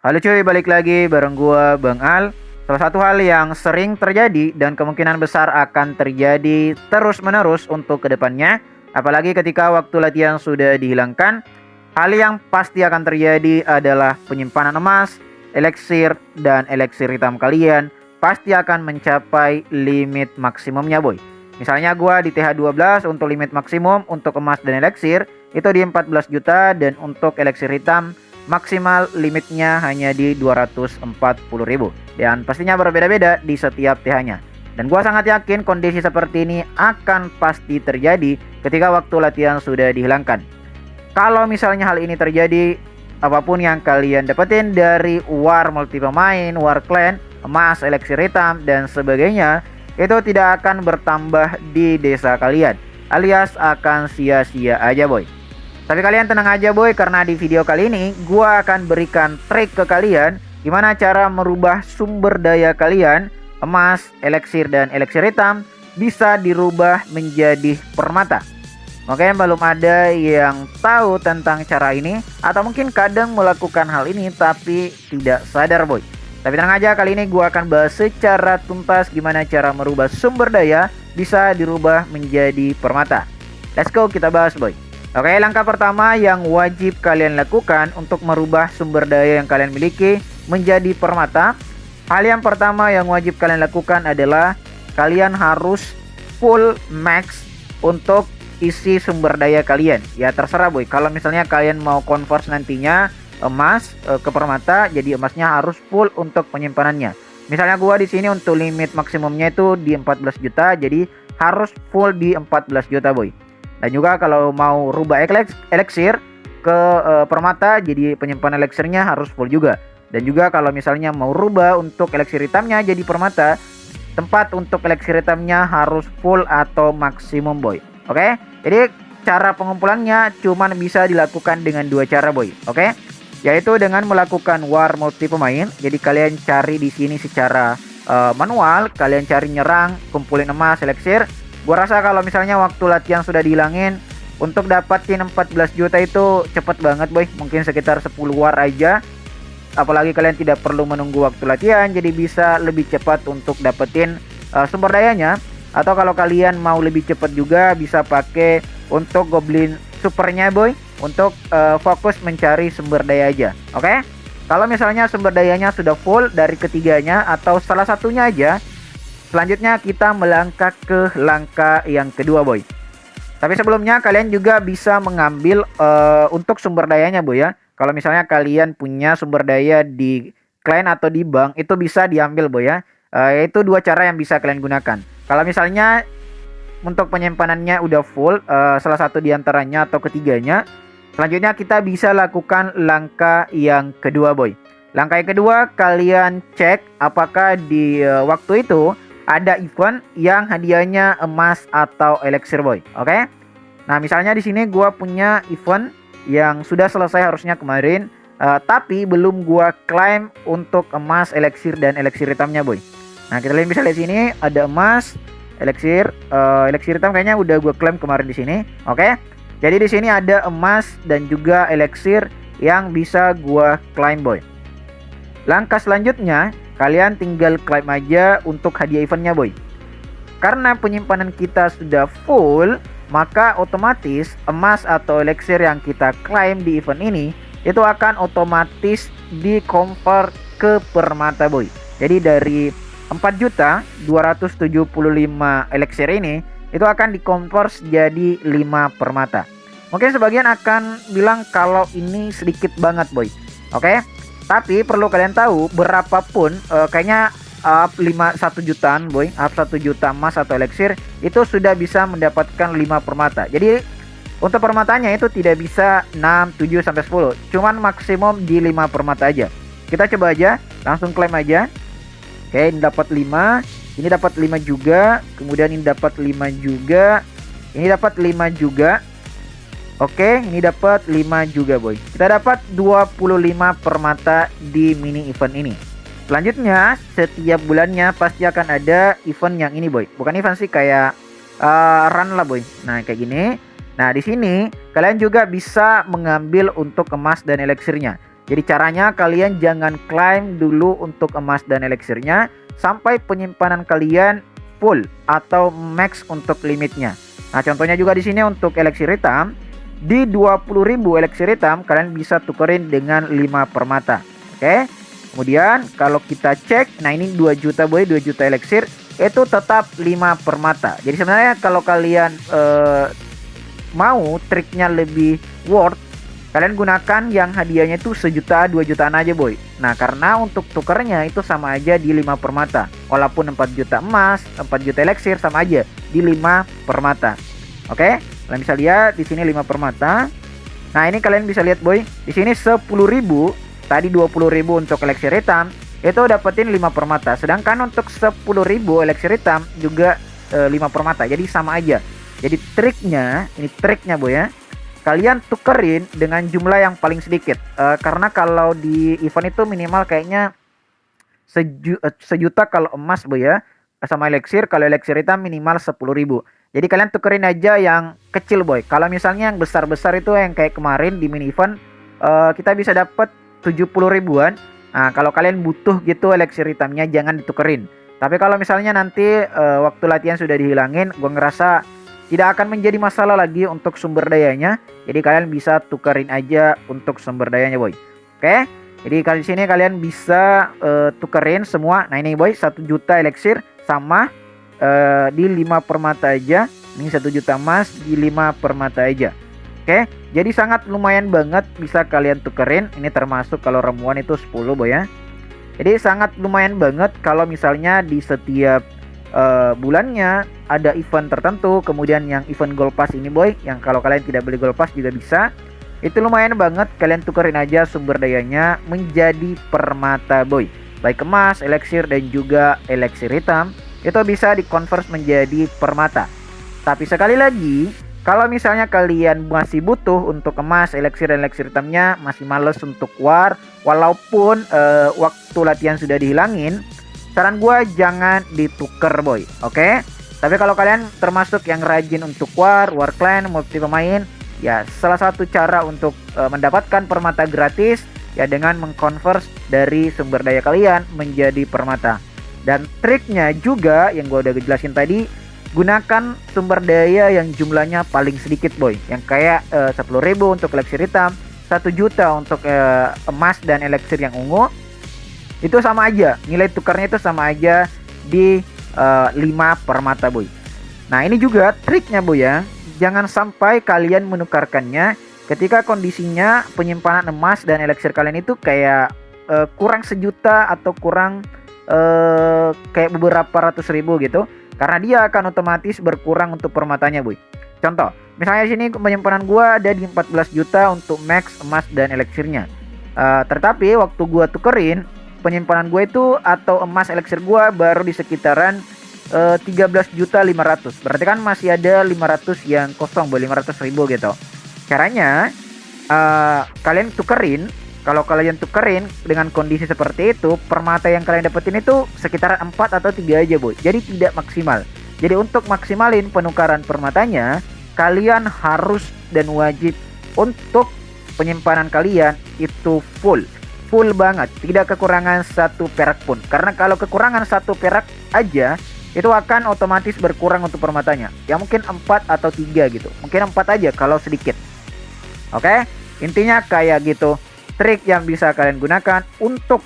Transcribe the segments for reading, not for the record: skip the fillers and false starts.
Halo cuy, balik lagi bareng gua Bang Al. Salah satu hal yang sering terjadi dan kemungkinan besar akan terjadi terus-menerus untuk kedepannya, apalagi ketika waktu latihan sudah dihilangkan, hal yang pasti akan terjadi adalah penyimpanan emas, eliksir, dan eliksir hitam kalian pasti akan mencapai limit maksimumnya boy. Misalnya gua di TH12 untuk limit maksimum untuk emas dan eliksir itu di 14 juta dan untuk eliksir hitam maksimal limitnya hanya di 240.000 dan pastinya berbeda-beda di setiap TH-nya. Dan gua sangat yakin kondisi seperti ini akan pasti terjadi ketika waktu latihan sudah dihilangkan. Kalau misalnya hal ini terjadi, apapun yang kalian dapetin dari war multi pemain, war clan, emas, eliksir hitam dan sebagainya itu tidak akan bertambah di desa kalian, alias akan sia-sia aja boy. Tapi kalian tenang aja boy, karena di video kali ini gua akan berikan trik ke kalian gimana cara merubah sumber daya kalian, emas, eliksir dan eliksir hitam bisa dirubah menjadi permata. Mungkin belum ada yang tahu tentang cara ini, atau mungkin kadang melakukan hal ini tapi tidak sadar boy. Tapi tenang aja, kali ini gua akan bahas secara tuntas gimana cara merubah sumber daya bisa dirubah menjadi permata. Let's go, kita bahas boy. Oke, langkah pertama yang wajib kalian lakukan untuk merubah sumber daya yang kalian miliki menjadi permata. Hal yang pertama yang wajib kalian lakukan adalah kalian harus full max untuk isi sumber daya kalian. Ya terserah boy, kalau misalnya kalian mau convert nantinya emas ke permata, jadi emasnya harus full untuk penyimpanannya. Misalnya gua di sini untuk limit maksimumnya itu di 14 juta, jadi harus full di 14 juta boy. Dan juga kalau mau rubah eliksir ke permata, jadi penyimpanan eliksirnya harus full juga. Dan juga kalau misalnya mau rubah untuk eliksir hitamnya jadi permata, tempat untuk eliksir hitamnya harus full atau maksimum boy. Oke, jadi cara pengumpulannya cuman bisa dilakukan dengan dua cara boy. Oke, yaitu dengan melakukan war multi pemain. Jadi kalian cari di sini secara manual, kalian cari nyerang, kumpulin emas, eliksir. Gua rasa kalau misalnya waktu latihan sudah dihilangin, untuk dapatin 14 juta itu cepet banget boy. Mungkin sekitar 10 war aja. Apalagi kalian tidak perlu menunggu waktu latihan, jadi bisa lebih cepat untuk dapetin sumber dayanya. Atau kalau kalian mau lebih cepat juga bisa pakai untuk goblin supernya boy, untuk fokus mencari sumber daya aja. Oke? Kalau misalnya sumber dayanya sudah full dari ketiganya atau salah satunya aja, selanjutnya kita melangkah ke langkah yang kedua boy. Tapi sebelumnya kalian juga bisa mengambil untuk sumber dayanya boy ya. Kalau misalnya kalian punya sumber daya di klien atau di bank, itu bisa diambil boy ya. Itu dua cara yang bisa kalian gunakan. Kalau misalnya untuk penyimpanannya udah full, salah satu diantaranya atau ketiganya, selanjutnya kita bisa lakukan langkah yang kedua boy. Langkah yang kedua, kalian cek apakah di waktu itu ada event yang hadiahnya emas atau eliksir boy. Oke. Nah, misalnya di sini gua punya event yang sudah selesai harusnya kemarin, tapi belum gua klaim untuk emas, eliksir dan eliksir hitamnya boy. Nah, kita lihat bisa lihat sini ada emas, eliksir, eliksir hitam kayaknya udah gua klaim kemarin di sini. Oke. Jadi di sini ada emas dan juga eliksir yang bisa gua klaim boy. Langkah selanjutnya, kalian tinggal klaim aja untuk hadiah eventnya boy. Karena penyimpanan kita sudah full, maka otomatis emas atau eliksir yang kita klaim di event ini itu akan otomatis di-convert ke permata boy. Jadi dari 4.275 eliksir ini itu akan di-convert jadi 5 permata. Mungkin sebagian akan bilang kalau ini sedikit banget boy. Oke? Tapi perlu kalian tahu, berapapun kayaknya up 1 jutaan boy, up 1 juta emas atau eliksir itu sudah bisa mendapatkan 5 permata. Jadi untuk permatanya itu tidak bisa 6, 7 sampai 10. Cuman maksimum di 5 permata aja. Kita coba aja, langsung klaim aja. Oke, ini dapat 5, ini dapat 5 juga, kemudian ini dapat 5 juga, ini dapat 5 juga. Oke, ini dapat 5 juga boy. Kita dapat 25 permata di mini event ini. Selanjutnya, setiap bulannya pasti akan ada event yang ini boy. Bukan event sih, kayak run lah boy. Nah, kayak gini. Nah, di sini kalian juga bisa mengambil untuk emas dan eliksirnya. Jadi caranya kalian jangan claim dulu untuk emas dan eliksirnya sampai penyimpanan kalian full atau max untuk limitnya. Nah, contohnya juga di sini untuk eliksir hitam, di 20.000 eliksir hitam kalian bisa tukerin dengan 5 permata. Oke. Kemudian kalau kita cek, nah ini 2 juta boy, 2 juta eliksir itu tetap 5 permata. Jadi sebenarnya kalau kalian mau triknya lebih worth, kalian gunakan yang hadiahnya itu 1 juta 2 jutaan aja boy. Nah karena untuk tukernya itu sama aja di 5 permata. Walaupun 4 juta emas, 4 juta eliksir sama aja di 5 permata. Oke, kalian bisa lihat di sini 5 permata. Nah ini kalian bisa lihat boy, di sini 10.000, tadi 20.000 untuk eliksir hitam, itu dapetin 5 permata. Sedangkan untuk 10.000 eliksir hitam juga 5 permata. Jadi sama aja. Jadi triknya, ini triknya boy ya, kalian tukerin dengan jumlah yang paling sedikit. Karena kalau di event itu minimal kayaknya sejuta kalau emas boy ya, sama eliksir. Kalau eliksir hitam minimal 10.000. Jadi kalian tukerin aja yang kecil boy. Kalau misalnya yang besar-besar itu yang kayak kemarin di mini event, kita bisa dapat 70 ribuan. Nah kalau kalian butuh gitu eliksir hitamnya jangan ditukerin. Tapi kalau misalnya nanti waktu latihan sudah dihilangin, gue ngerasa tidak akan menjadi masalah lagi untuk sumber dayanya. Jadi kalian bisa tukerin aja untuk sumber dayanya boy. Oke. Jadi kali sini kalian bisa tukerin semua. Nah ini boy 1 juta eliksir sama di 5 permata aja. Ini 1 juta emas di 5 permata aja. Oke, jadi sangat lumayan banget bisa kalian tukerin. Ini termasuk kalau ramuan itu 10 boy ya. Jadi sangat lumayan banget kalau misalnya di setiap bulannya ada event tertentu. Kemudian yang event gold pass ini boy, yang kalau kalian tidak beli gold pass juga bisa. Itu lumayan banget, kalian tukerin aja sumber dayanya menjadi permata boy. Baik emas, eliksir dan juga eliksir hitam itu bisa dikonvers menjadi permata. Tapi sekali lagi, kalau misalnya kalian masih butuh untuk emas, eliksir dan eliksir hitamnya, masih males untuk war, walaupun waktu latihan sudah dihilangin, saran gue jangan dituker boy. Oke? Tapi kalau kalian termasuk yang rajin untuk war clan, multi pemain, ya salah satu cara untuk mendapatkan permata gratis ya dengan mengkonvers dari sumber daya kalian menjadi permata. Dan triknya juga yang gue udah jelasin tadi, gunakan sumber daya yang jumlahnya paling sedikit boy. Yang kayak 10.000 untuk eliksir hitam, 1 juta untuk emas dan eliksir yang ungu. Itu sama aja, nilai tukarnya itu sama aja di 5 permata boy. Nah ini juga triknya boy ya, jangan sampai kalian menukarkannya ketika kondisinya penyimpanan emas dan eliksir kalian itu kayak kurang 1 juta atau kurang kayak beberapa ratus ribu gitu. Karena dia akan otomatis berkurang untuk permatanya boy. Contoh, misalnya sini penyimpanan gua ada di 14 juta untuk max emas dan eliksirnya. Tetapi waktu gua tukerin, penyimpanan gue itu atau emas eliksir gua baru di sekitaran 13 juta 500. Berarti kan masih ada 500 yang kosong boy, 500 ribu gitu. Caranya kalian tukerin. Kalau kalian tukerin dengan kondisi seperti itu, permata yang kalian dapetin itu sekitar 4 atau 3 aja boy. Jadi tidak maksimal. Jadi untuk maksimalin penukaran permatanya, kalian harus dan wajib untuk penyimpanan kalian itu full banget, tidak kekurangan 1 perak pun. Karena kalau kekurangan 1 perak aja, itu akan otomatis berkurang untuk permatanya. Ya mungkin 4 atau 3 gitu. Mungkin 4 aja kalau sedikit. Oke? Intinya kayak gitu. Trik yang bisa kalian gunakan untuk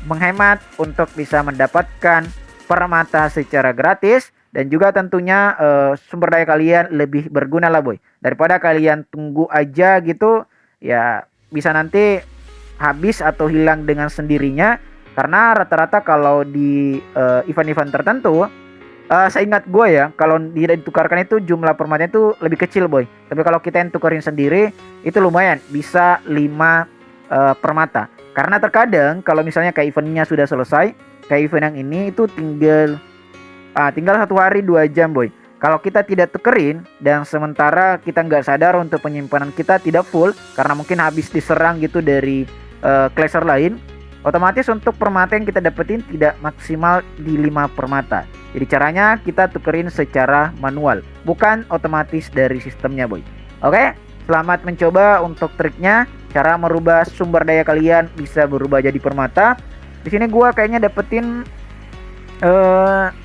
menghemat, untuk bisa mendapatkan permata secara gratis, dan juga tentunya sumber daya kalian lebih berguna lah boy, daripada kalian tunggu aja gitu ya, bisa nanti habis atau hilang dengan sendirinya. Karena rata-rata kalau di event-event tertentu, seingat gue ya, kalau tidak ditukarkan itu jumlah permatanya itu lebih kecil boy. Tapi kalau kita yang tukerin sendiri itu lumayan, bisa 5 permata. Karena terkadang kalau misalnya kayak eventnya sudah selesai, kayak event yang ini itu tinggal 1 hari 2 jam boy. Kalau kita tidak tukerin dan sementara kita nggak sadar untuk penyimpanan kita tidak full karena mungkin habis diserang gitu dari clasher lain, otomatis untuk permata yang kita dapetin tidak maksimal di 5 permata. Jadi caranya kita tukerin secara manual, bukan otomatis dari sistemnya boy. Oke? Selamat mencoba untuk triknya, cara merubah sumber daya kalian bisa berubah jadi permata. Di sini gua kayaknya dapetin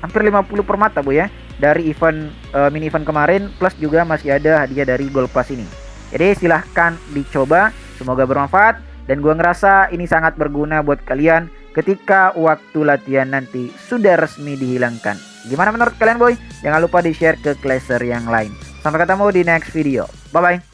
hampir 50 permata Bu ya, dari event mini event kemarin, plus juga masih ada hadiah dari Gold Pass ini. Jadi silahkan dicoba, semoga bermanfaat, dan gua ngerasa ini sangat berguna buat kalian ketika waktu latihan nanti sudah resmi dihilangkan. Gimana menurut kalian boy? Jangan lupa di share ke classer yang lain. Sampai ketemu di next video. Bye bye.